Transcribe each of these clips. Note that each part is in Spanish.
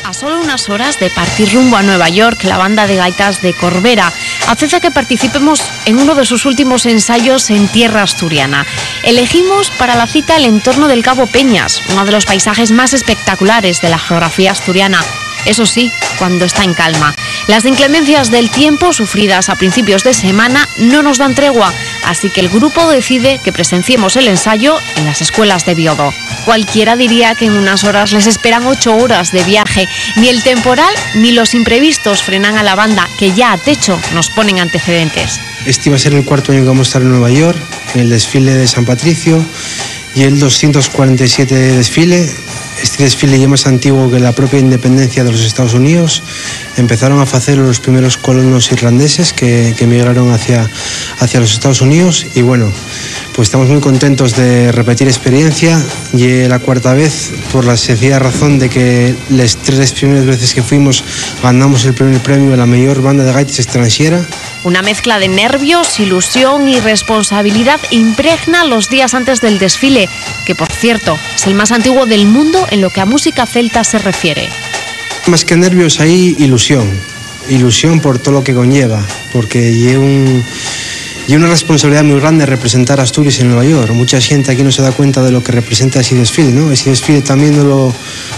A solo unas horas de partir rumbo a Nueva York, la banda de gaitas de Corbera acepta que participemos en uno de sus últimos ensayos en tierra asturiana. Elegimos para la cita el entorno del Cabo Peñas, uno de los paisajes más espectaculares de la geografía asturiana. Eso sí, cuando está en calma. Las inclemencias del tiempo sufridas a principios de semana no nos dan tregua, así que el grupo decide que presenciemos el ensayo en las escuelas de Biodo. Cualquiera diría que en unas horas les esperan 8 horas de viaje. Ni el temporal ni los imprevistos frenan a la banda, que ya a techo nos ponen antecedentes. Este iba a ser el cuarto año que vamos a estar en Nueva York, en el desfile de San Patricio, y el 247 desfile. Este desfile ya más antiguo que la propia independencia de los Estados Unidos. Empezaron a hacerlo los primeros colonos irlandeses que emigraron hacia los Estados Unidos, y bueno, pues estamos muy contentos de repetir experiencia. Y la cuarta vez, por la sencilla razón de que las 3 primeras veces que fuimos ganamos el primer premio de la mejor banda de gaitas extranjera. Una mezcla de nervios, ilusión y responsabilidad impregna los días antes del desfile, que por cierto es el más antiguo del mundo en lo que a música celta se refiere. Más que nervios hay ilusión por todo lo que conlleva, porque y una responsabilidad muy grande representar a Asturias en Nueva York. Mucha gente aquí no se da cuenta de lo que representa ese desfile, ¿no? Ese desfile también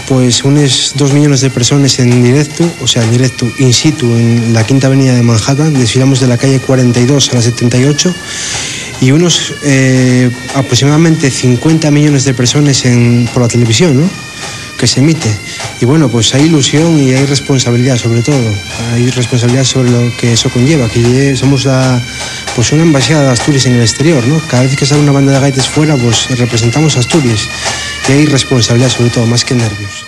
pues unos 2 millones de personas en directo, o sea, en directo, in situ, en la Quinta Avenida de Manhattan. Desfilamos de la calle 42 a la 78, y unos aproximadamente 50 millones de personas por la televisión, ¿no?, que se emite. Y bueno, pues hay ilusión y hay responsabilidad, sobre todo. Hay responsabilidad sobre lo que eso conlleva, que somos una embajada de Asturias en el exterior, ¿no? Cada vez que sale una banda de gaitas fuera, pues representamos a Asturias. Y hay responsabilidad, sobre todo, más que nervios.